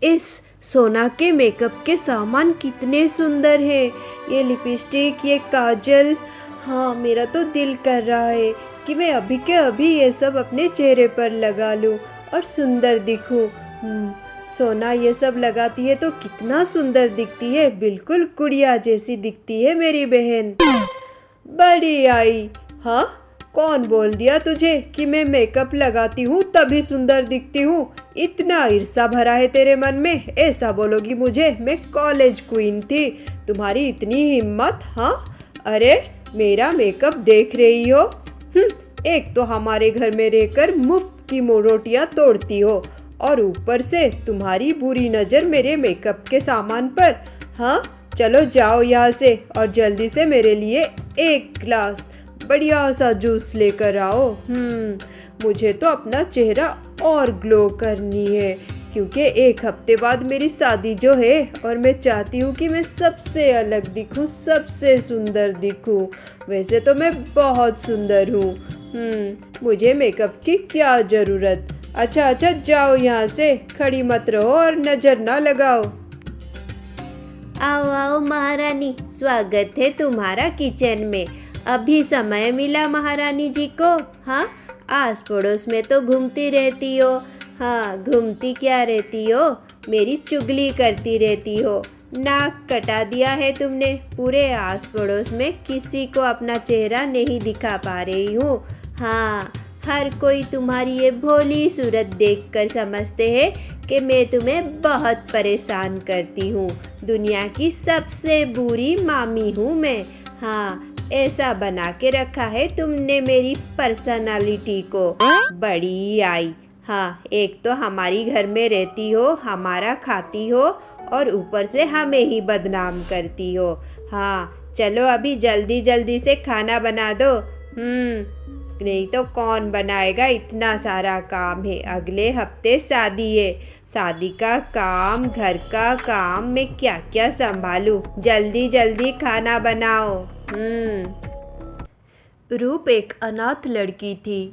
इस सोना के मेकअप के सामान कितने सुंदर हैं। ये लिपस्टिक, ये काजल। हाँ, मेरा तो दिल कर रहा है कि मैं अभी के अभी ये सब अपने चेहरे पर लगा लूँ और सुंदर दिखूँ। सोना ये सब लगाती है तो कितना सुंदर दिखती है, बिल्कुल गुड़िया जैसी दिखती है मेरी बहन। बड़ी आई। हाँ, कौन बोल दिया तुझे कि मैं मेकअप लगाती हूँ तभी सुंदर दिखती हूँ? इतना ईर्ष्या भरा है तेरे मन में, ऐसा बोलोगी मुझे? मैं कॉलेज क्वीन थी, तुम्हारी इतनी हिम्मत? हाँ, अरे मेरा मेकअप देख रही हो? एक तो हमारे घर में रहकर मुफ्त की रोटियाँ तोड़ती हो और ऊपर से तुम्हारी बुरी नज़र मेरे मेकअप के सामान पर। हाँ, चलो जाओ यहाँ से और जल्दी से मेरे लिए एक ग्लास बढ़िया सा जूस लेकर आओ। मुझे तो अपना चेहरा और ग्लो करनी है, क्योंकि एक हफ्ते बाद मेरी शादी जो है और मैं चाहती हूँ कि मैं सबसे अलग दिखूँ, सबसे सुंदर दिखूँ। वैसे तो मैं बहुत सुंदर हूँ। मुझे मेकअप की क्या ज़रूरत। अच्छा, जाओ यहाँ से, खड़ी मत रहो और नज़र ना लगाओ। आओ आओ महारानी, स्वागत है तुम्हारा किचन में। अभी समय मिला महारानी जी को? हाँ, आस पड़ोस में तो घूमती रहती हो। हाँ, घूमती क्या रहती हो, मेरी चुगली करती रहती हो। नाक कटा दिया है तुमने, पूरे आस पड़ोस में किसी को अपना चेहरा नहीं दिखा पा रही हूँ। हाँ, हर कोई तुम्हारी ये भोली सूरत देखकर समझते हैं कि मैं तुम्हें बहुत परेशान करती हूँ। दुनिया की सबसे बुरी मामी हूँ मैं। हाँ, ऐसा बना के रखा है तुमने मेरी पर्सनालिटी को। बड़ी आई। हाँ, एक तो हमारी घर में रहती हो, हमारा खाती हो और ऊपर से हमें ही बदनाम करती हो। हाँ, चलो अभी जल्दी जल्दी से खाना बना दो। नहीं तो कौन बनाएगा, इतना सारा काम है। अगले हफ्ते शादी है, शादी का काम, घर का काम, मैं क्या क्या संभालूं। जल्दी जल्दी खाना बनाओ। रूप एक अनाथ लड़की थी।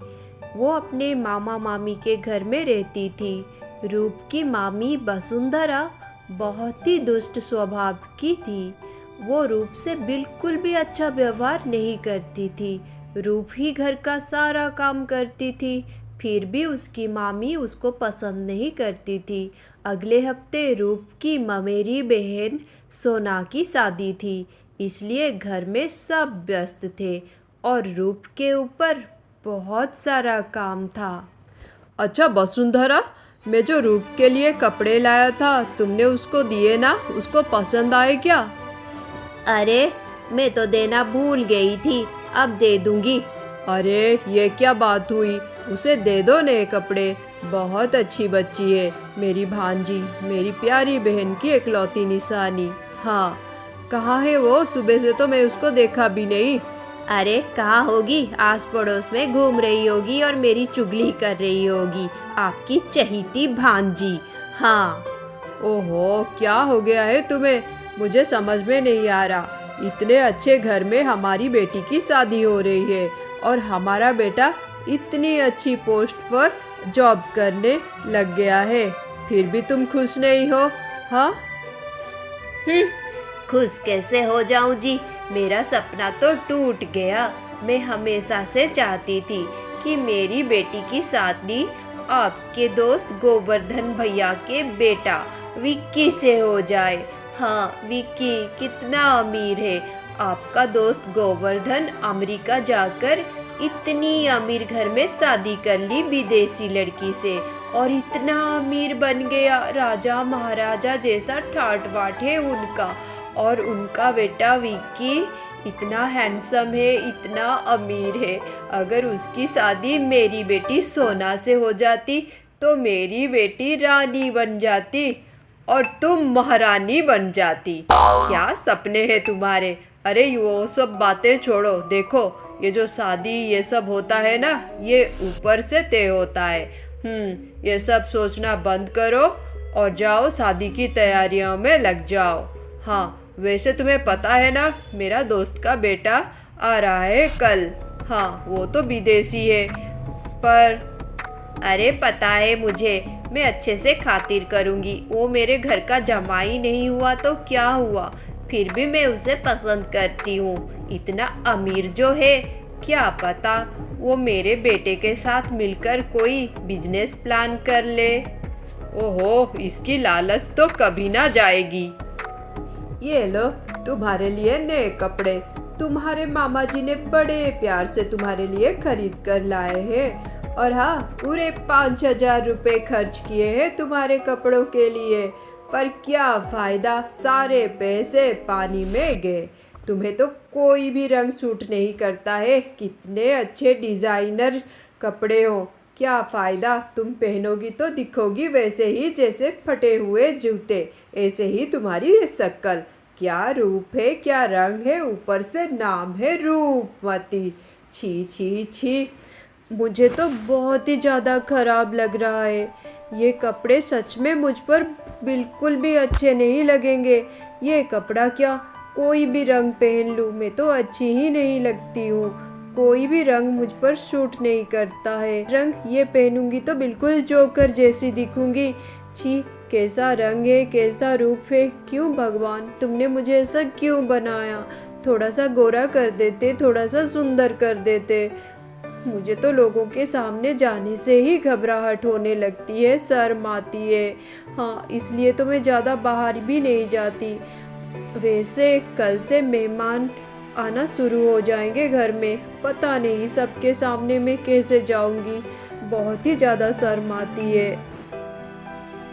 वो अपने मामा मामी के घर में रहती थी। रूप की मामी वसुंधरा बहुत ही दुष्ट स्वभाव की थी। वो रूप से बिल्कुल भी अच्छा व्यवहार नहीं करती थी। रूप ही घर का सारा काम करती थी, फिर भी उसकी मामी उसको पसंद नहीं करती थी। अगले हफ्ते रूप की ममेरी बहन सोना की शादी थी, इसलिए घर में सब व्यस्त थे और रूप के ऊपर बहुत सारा काम था। अच्छा वसुंधरा, मैं जो रूप के लिए कपड़े लाया था, तुमने उसको दिए ना? उसको पसंद आए क्या? अरे, मैं तो देना भूल गई थी, अब दे दूंगी। अरे ये क्या बात हुई, उसे दे दो नए कपड़े। बहुत अच्छी बच्ची है मेरी भांजी, मेरी प्यारी बहन की इकलौती निशानी। हाँ, कहाँ है वो? सुबह से तो मैं उसको देखा भी नहीं। अरे कहाँ होगी, आस पड़ोस में घूम रही होगी और मेरी चुगली कर रही होगी, आपकी चहीती भांजी। हाँ। ओहो, क्या हो गया है तुम्हें? मुझे समझ में नहीं आ रहा। इतने अच्छे घर में हमारी बेटी की शादी हो रही है और हमारा बेटा इतनी अच्छी पोस्ट पर जॉब करने लग गया है, फिर भी तुम खुश नहीं हो? हाँ, खुश कैसे हो जाऊं जी, मेरा सपना तो टूट गया। मैं हमेशा से चाहती थी कि मेरी बेटी की शादी आपके दोस्त गोवर्धन भैया के बेटा विक्की से हो जाए। हाँ, विक्की कितना अमीर है। आपका दोस्त गोवर्धन अमेरिका जाकर इतनी अमीर घर में शादी कर ली विदेशी लड़की से और इतना अमीर बन गया, राजा महाराजा जैसा ठाट बाट है उनका। और उनका बेटा विक्की इतना हैंडसम है, इतना अमीर है। अगर उसकी शादी मेरी बेटी सोना से हो जाती तो मेरी बेटी रानी बन जाती और तुम महारानी बन जाती। क्या सपने हैं तुम्हारे? अरे वो सब बातें छोड़ो, देखो ये जो शादी ये सब होता है ना, ये ऊपर से तय होता है। ये सब सोचना बंद करो और जाओ शादी की तैयारियों में लग जाओ। हाँ, वैसे तुम्हें पता है ना, मेरा दोस्त का बेटा आ रहा है कल। हाँ, वो तो विदेशी है, पर अरे पता है मुझे, मैं अच्छे से खातिर करूँगी। वो मेरे घर का जमाई नहीं हुआ तो क्या हुआ, फिर भी मैं उसे पसंद करती हूँ। इतना अमीर जो है, क्या पता वो मेरे बेटे के साथ मिलकर कोई बिजनेस प्लान कर ले। ओहो, इसकी लालच तो कभी ना जाएगी। ये लो तुम्हारे लिए नए कपड़े, तुम्हारे मामा जी ने बड़े प्यार से तुम्हारे लिए खरीद कर लाए हैं। और हाँ, पूरे 5,000 रुपये खर्च किए हैं तुम्हारे कपड़ों के लिए, पर क्या फ़ायदा, सारे पैसे पानी में गए। तुम्हें तो कोई भी रंग सूट नहीं करता है, कितने अच्छे डिज़ाइनर कपड़े हो, क्या फ़ायदा। तुम पहनोगी तो दिखोगी वैसे ही जैसे फटे हुए जूते, ऐसे ही तुम्हारी शक्ल। क्या रूप है, क्या रंग है, ऊपर से नाम है रूपमती। छी छी छी, मुझे तो बहुत ही ज़्यादा ख़राब लग रहा है। ये कपड़े सच में मुझ पर बिल्कुल भी अच्छे नहीं लगेंगे। ये कपड़ा क्या, कोई भी रंग पहन लूँ मैं तो अच्छी ही नहीं लगती हूँ। कोई भी रंग मुझ पर सूट नहीं करता है। रंग ये पहनूंगी तो बिल्कुल जोकर जैसी दिखूंगी। छी, कैसा रंग है, कैसा रूप है। क्यों भगवान, तुमने मुझे ऐसा क्यों बनाया। थोड़ा सा गोरा कर देते, थोड़ा सा सुंदर कर देते। मुझे तो लोगों के सामने जाने से ही घबराहट होने लगती है, शर्म आती है। हाँ, इसलिए तो मैं ज़्यादा बाहर भी नहीं जाती। वैसे कल से मेहमान आना शुरू हो जाएंगे घर में, पता नहीं सबके सामने मैं कैसे जाऊंगी, बहुत ही ज़्यादा शर्म आती है।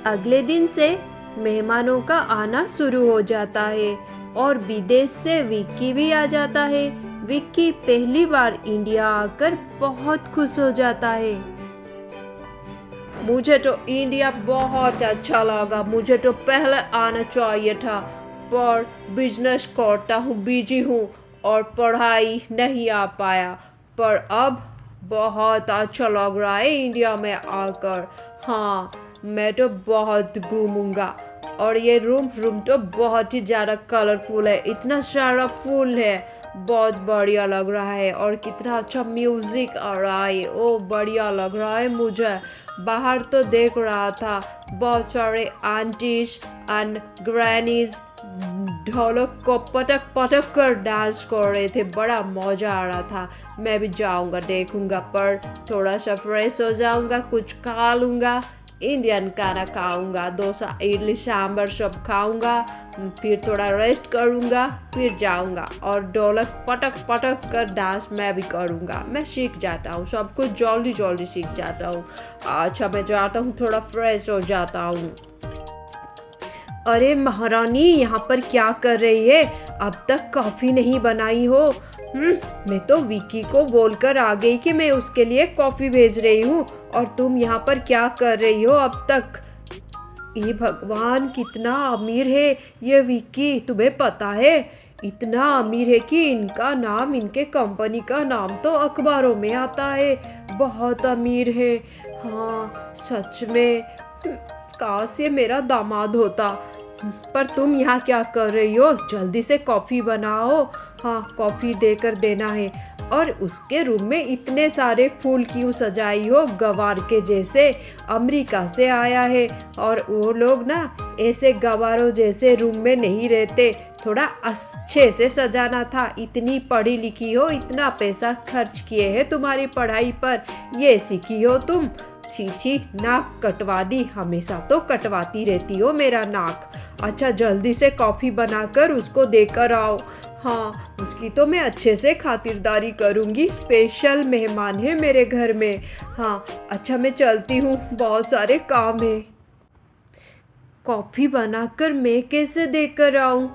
अगले दिन से मेहमानों का आना शुरू हो जाता है और विदेश से विक्की भी आ जाता है। विक्की पहली बार इंडिया आकर बहुत खुश हो जाता है। मुझे तो इंडिया बहुत अच्छा लगा, मुझे तो पहले आना चाहिए था, पर बिजनेस करता हूँ, बिजी हूँ और पढ़ाई नहीं आ पाया। पर अब बहुत अच्छा लग रहा है इंडिया में आकर। हाँ, मैं तो बहुत घूमूंगा। और ये रूम तो बहुत ही ज़्यादा कलरफुल है, इतना सारा फूल है, बहुत बढ़िया लग रहा है। और कितना अच्छा म्यूज़िक आ रहा है, ओ बढ़िया लग रहा है मुझे। बाहर तो देख रहा था बहुत सारे आंटीज एंड ग्रैनीज ढोलक को पटक पटक कर डांस कर रहे थे, बड़ा मज़ा आ रहा था। मैं भी जाऊंगा, देखूंगा, पर थोड़ा सा फ्रेश हो जाऊंगा, कुछ खा लूँगा, इंडियन खाना खाऊंगा, डोसा इडली सांभर सब खाऊंगा, फिर थोड़ा रेस्ट करूंगा, फिर जाऊंगा और ढोलक पटक पटक कर डांस मैं भी करूंगा। मैं सीख जाता हूँ, सब कुछ जल्दी जल्दी सीख जाता हूँ। अच्छा, मैं जाता हूँ, थोड़ा फ्रेश हो जाता हूँ। अरे महारानी, यहाँ पर क्या कर रही है, अब तक कॉफ़ी नहीं बनाई हो। मैं तो विकी को बोलकर आ गई कि मैं उसके लिए कॉफ़ी भेज रही हूँ, और तुम यहाँ पर क्या कर रही हो अब तक। ये भगवान, कितना अमीर है ये विकी, तुम्हें पता है। इतना अमीर है कि इनका नाम, इनके कंपनी का नाम तो अखबारों में आता है, बहुत अमीर है। हाँ सच में, काश ये मेरा दामाद होता। पर तुम यहाँ क्या कर रही हो, जल्दी से कॉफ़ी बनाओ। हाँ, कॉफ़ी देकर देना है। और उसके रूम में इतने सारे फूल क्यों सजाई हो, गवार के जैसे, अमेरिका से आया है। और वो लोग ना ऐसे गवारों जैसे रूम में नहीं रहते, थोड़ा अच्छे से सजाना था। इतनी पढ़ी लिखी हो, इतना पैसा खर्च किए हैं तुम्हारी पढ़ाई पर, ये सीखी हो तुम। छी छी, नाक कटवा दी, हमेशा तो कटवाती रहती हो मेरा नाक। अच्छा, जल्दी से कॉफ़ी बनाकर उसको देकर आओ। हाँ, उसकी तो मैं अच्छे से खातिरदारी करूँगी, स्पेशल मेहमान है मेरे घर में। हाँ अच्छा, मैं चलती हूँ, बहुत सारे काम हैं। कॉफ़ी बनाकर मैं कैसे देकर आऊँ,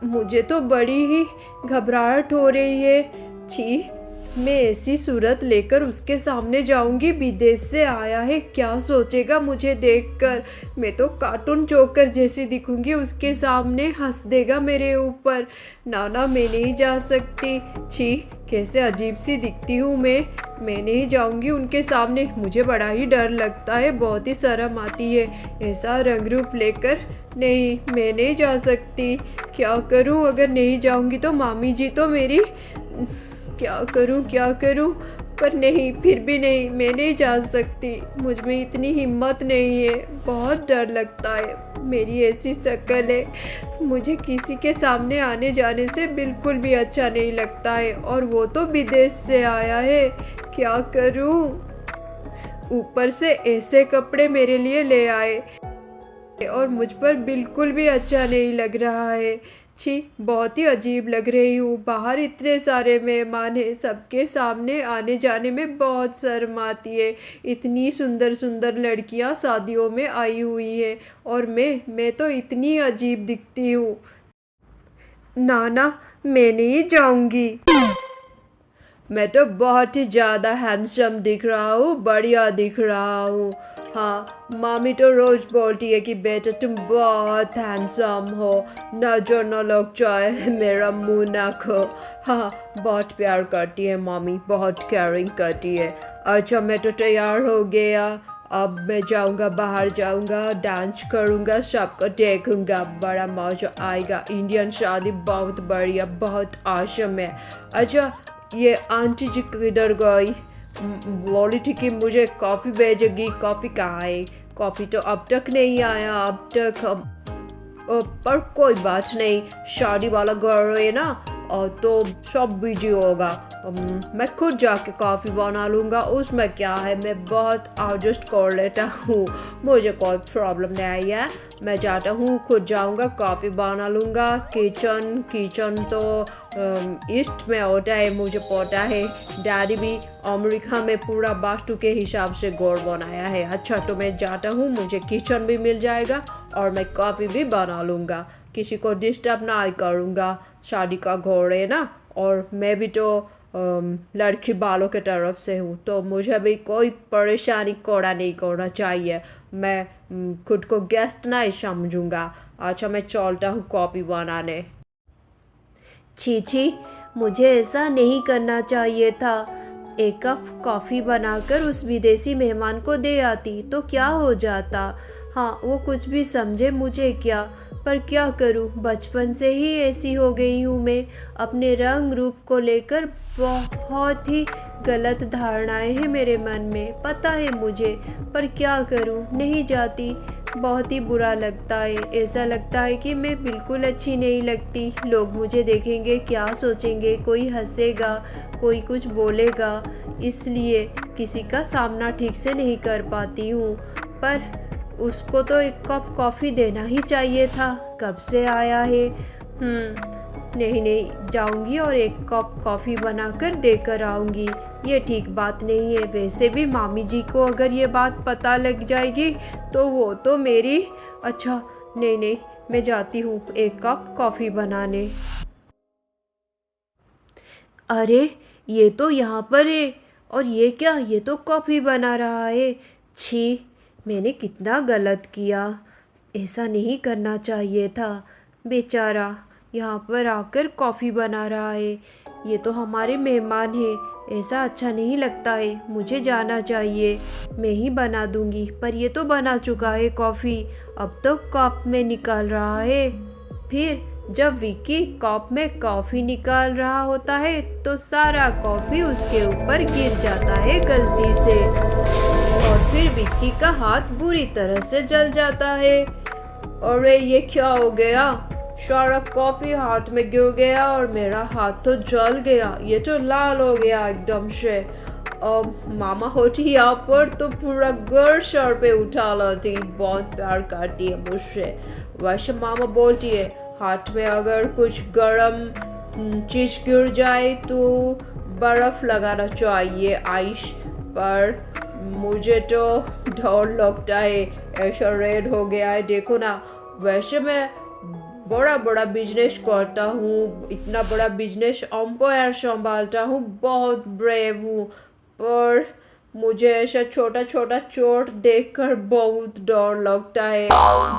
मुझे तो बड़ी ही घबराहट हो रही है। छी, मैं ऐसी सूरत लेकर उसके सामने जाऊंगी, विदेश से आया है, क्या सोचेगा मुझे देखकर। मैं तो कार्टून जोकर जैसी दिखूंगी उसके सामने, हंस देगा मेरे ऊपर। ना ना, मैं नहीं जा सकती। छी, कैसे अजीब सी दिखती हूँ मैं नहीं जाऊंगी उनके सामने, मुझे बड़ा ही डर लगता है, बहुत ही शर्म आती है ऐसा रंग रूप लेकर। नहीं, मैं नहीं जा सकती। क्या करूँ, अगर नहीं जाऊंगी तो मामी जी तो मेरी, क्या करूं क्या करूं। पर नहीं, फिर भी नहीं, मैं नहीं जा सकती। मुझ में इतनी हिम्मत नहीं है, बहुत डर लगता है। मेरी ऐसी शक्ल है, मुझे किसी के सामने आने जाने से बिल्कुल भी अच्छा नहीं लगता है, और वो तो विदेश से आया है। क्या करूं? ऊपर से ऐसे कपड़े मेरे लिए ले आए और मुझ पर बिल्कुल भी अच्छा नहीं लग रहा है। छी, बहुत ही अजीब लग रही हूँ। बाहर इतने सारे मेहमान हैं, सबके सामने आने जाने में बहुत शर्म आती है। इतनी सुंदर सुंदर लड़कियाँ शादियों में आई हुई है, और मैं तो इतनी अजीब दिखती हूँ। ना ना, मैं नहीं जाऊँगी। मैं तो बहुत ही ज़्यादा हैंडसम दिख रहा हूँ, बढ़िया दिख रहा हूँ। हाँ, मामी तो रोज़ बोलती है कि बेटा तुम बहुत हैंडसम हो, नजर न लग जाए मेरा मुंह ना खो। हाँ, बहुत प्यार करती है मामी, बहुत केयरिंग करती है। अच्छा, मैं तो तैयार हो गया। अब मैं जाऊंगा, बाहर जाऊंगा, डांस करूंगा, सबको देखूंगा, बड़ा मजा आएगा। इंडियन शादी बहुत बढ़िया, बहुत आशम है। अच्छा, ये आंटी जी किधर गई? बोली थी कि मुझे कॉफ़ी भेजेगी। कॉफ़ी कहाँ है? कॉफ़ी तो अब तक नहीं आया, अब तक पर कोई बात नहीं, शादी वाला घर है ना, तो सब बिजी होगा। मैं खुद जाके कॉफ़ी बना लूँगा, उसमें क्या है, मैं बहुत एडजस्ट कर लेता हूँ, मुझे कोई प्रॉब्लम नहीं है। मैं जाता हूँ, खुद जाऊँगा, कॉफ़ी बना लूँगा। किचन तो ईस्ट में होता है, मुझे पता है। डैडी भी अमेरिका में पूरा वास्तु के हिसाब से घर बनाया है। अच्छा, तो मैं जाता हूँ, मुझे किचन भी मिल जाएगा और मैं कॉफ़ी भी बना लूँगा, किसी को डिस्टर्ब ना करूँगा। शादी का घर है ना, और मैं भी तो लड़की वालों के तरफ से हूँ, तो मुझे भी कोई परेशानी कोड़ा नहीं करना चाहिए। मैं खुद को गेस्ट नहीं समझूंगा। अच्छा, मैं चलता हूँ कॉफ़ी बनाने। छी छी, मुझे ऐसा नहीं करना चाहिए था। एक कप कॉफ़ी बनाकर उस विदेशी मेहमान को दे आती तो क्या हो जाता। हाँ, वो कुछ भी समझे मुझे क्या, पर क्या करूँ, बचपन से ही ऐसी हो गई हूँ मैं। अपने रंग रूप को लेकर बहुत ही गलत धारणाएं हैं मेरे मन में, पता है मुझे, पर क्या करूँ, नहीं जाती। बहुत ही बुरा लगता है, ऐसा लगता है कि मैं बिल्कुल अच्छी नहीं लगती। लोग मुझे देखेंगे, क्या सोचेंगे, कोई हंसेगा, कोई कुछ बोलेगा, इसलिए किसी का सामना ठीक से नहीं कर पाती हूँ। पर उसको तो एक कप कॉफ़ी देना ही चाहिए था, कब से आया है। नहीं नहीं, जाऊंगी और एक कप कॉफ़ी बनाकर देकर आऊंगी। ये ठीक बात नहीं है। वैसे भी मामी जी को अगर ये बात पता लग जाएगी तो वो तो मेरी। अच्छा, नहीं नहीं, मैं जाती हूँ एक कप कॉफ़ी बनाने। अरे, ये तो यहाँ पर है, और ये क्या, ये तो कॉफ़ी बना रहा है। छी, मैंने कितना गलत किया, ऐसा नहीं करना चाहिए था। बेचारा यहाँ पर आकर कॉफ़ी बना रहा है। ये तो हमारे मेहमान हैं, ऐसा अच्छा नहीं लगता है, मुझे जाना चाहिए। मैं ही बना दूंगी, पर ये तो बना चुका है कॉफ़ी, अब तो कप में निकाल रहा है। फिर जब विक्की कप में कॉफ़ी निकाल रहा होता है तो सारा कॉफ़ी उसके ऊपर गिर जाता है गलती से, और फिर विक्की का हाथ बुरी तरह से जल जाता है। अरे, ये क्या हो गया? सारा कॉफ़ी हाथ में गिर गया और मेरा हाथ तो जल गया, ये तो लाल हो गया एकदम से। मामा होती यहाँ पर तो पूरा घर सर पे उठा लाती, बहुत प्यार करती है मुझसे। वैसे मामा बोलती है हाथ में अगर कुछ गर्म चीज़ गिर जाए तो बर्फ़ लगाना चाहिए, आइस। पर मुझे तो डर लगता है, ऐसा रेड हो गया है, देखो ना। वैसे मैं बड़ा बड़ा बिजनेस करता हूँ, इतना बड़ा बिजनेस एम्पायर संभालता हूँ, बहुत ब्रेव हूँ, पर मुझे ऐसा छोटा छोटा चोट देखकर बहुत डर लगता है।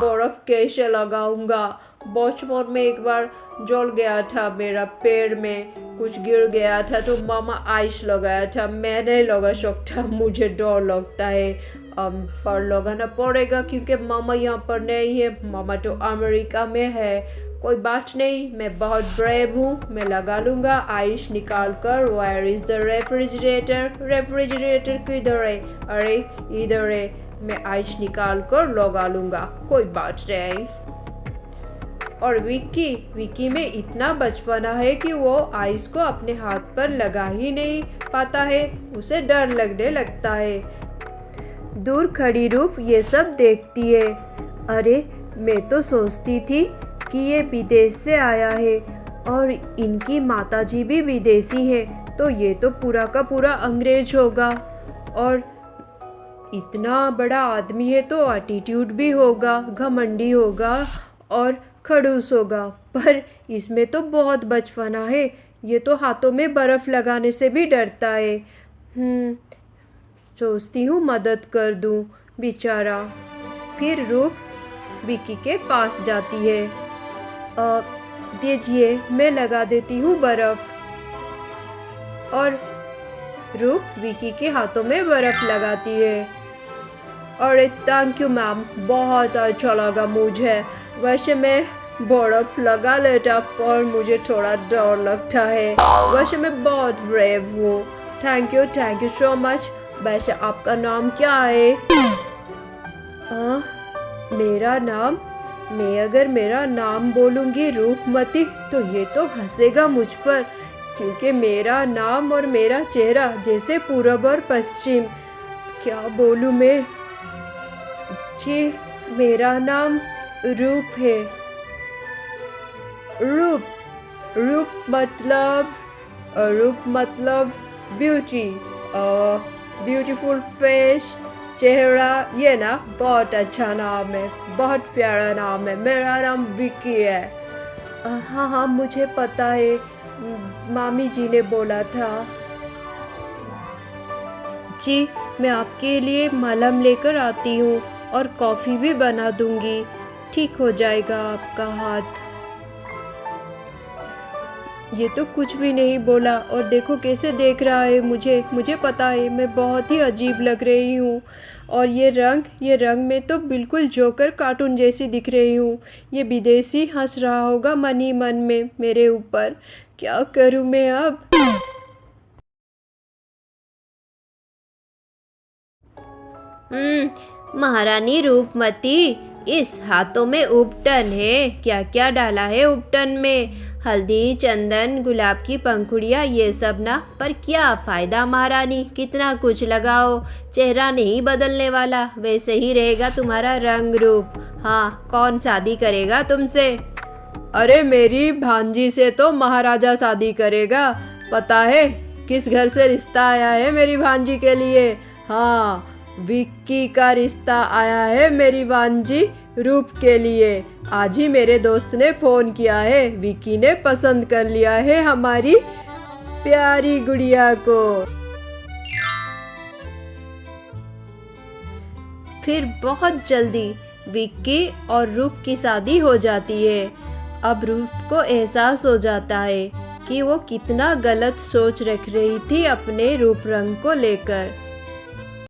बर्फ कैसे लगाऊंगा? बचपन में एक बार जल गया था, मेरा पैर में कुछ गिर गया था तो मामा आइस लगाया था, मैं नहीं लगा सकता, मुझे डर लगता है। पर लगाना पड़ेगा क्योंकि मामा यहाँ पर नहीं है, मामा तो अमेरिका में है। कोई बात नहीं, मैं बहुत ब्रेव हूँ, मैं लगा लूँगा आइस निकाल कर। Where is the refrigerator? Refrigerator किधर है? अरे इधर है, मैं आइस निकाल कर लगा लूँगा, कोई बात नहीं। और विक्की में इतना बचपना है कि वो आइस को अपने हाथ पर लगा ही नहीं पाता है, उसे डर लगने लगता है। दूर खड़ी रूप ये सब देखती है। अरे मैं तो सोचती थी कि ये विदेश से आया है और इनकी माताजी भी विदेशी है, तो ये तो पूरा का पूरा अंग्रेज होगा और इतना बड़ा आदमी है तो एटीट्यूड भी होगा, घमंडी होगा और खड़ूस होगा। पर इसमें तो बहुत बचपना है, ये तो हाथों में बर्फ़ लगाने से भी डरता है। सोचती हूँ मदद कर दूँ बेचारा। फिर रूप विक्की के पास जाती है। दीजिए, मैं लगा देती हूँ बर्फ़। और रूप विक्की के हाथों में बर्फ़ लगाती है। अरे थैंक यू मैम, बहुत अच्छा लगा मुझे। वैसे मैं बर्फ़ लगा लेता पर मुझे थोड़ा डर लगता है, वैसे मैं बहुत ब्रेव हूँ। Thank you so much. वैसे आपका नाम क्या है? मेरा नाम? मैं अगर मेरा नाम बोलूँगी रूपमती तो ये तो हंसेगा मुझ पर, क्योंकि मेरा नाम और मेरा चेहरा जैसे पूरब और पश्चिम। क्या बोलूँ मैं? जी, मेरा नाम रूप है। रूप मतलब ब्यूटी, ब्यूटीफुल फेस, चेहरा। ये ना बहुत अच्छा नाम है, बहुत प्यारा नाम है। मेरा नाम विक्की है। हाँ, मुझे पता है, मामी जी ने बोला था। जी, मैं आपके लिए मलहम लेकर आती हूँ और कॉफ़ी भी बना दूँगी, ठीक हो जाएगा आपका हाथ। ये तो कुछ भी नहीं बोला और देखो कैसे देख रहा है मुझे पता है मैं बहुत ही अजीब लग रही हूँ। और ये रंग में तो बिल्कुल जोकर कार्टून जैसी दिख रही हूँ। ये विदेशी हंस रहा होगा मन ही मन में मेरे ऊपर। क्या करूँ मैं अब? महारानी रूपमती, इस हाथों में उपटन है। क्या क्या डाला है उपटन में? हल्दी, चंदन, गुलाब की पंखुड़ियाँ, ये सब ना। पर क्या फ़ायदा महारानी, कितना कुछ लगाओ, चेहरा नहीं बदलने वाला, वैसे ही रहेगा तुम्हारा रंग रूप। हाँ, कौन शादी करेगा तुमसे? अरे मेरी भांजी से तो महाराजा शादी करेगा। पता है किस घर से रिश्ता आया है मेरी भांजी के लिए? हाँ, विक्की का रिश्ता आया है मेरी भांजी रूप के लिए। आज ही मेरे दोस्त ने फ़ोन किया है, विक्की ने पसंद कर लिया है हमारी प्यारी गुड़िया को। फिर बहुत जल्दी विक्की और रूप की शादी हो जाती है। अब रूप को एहसास हो जाता है कि वो कितना गलत सोच रख रही थी अपने रूप रंग को लेकर।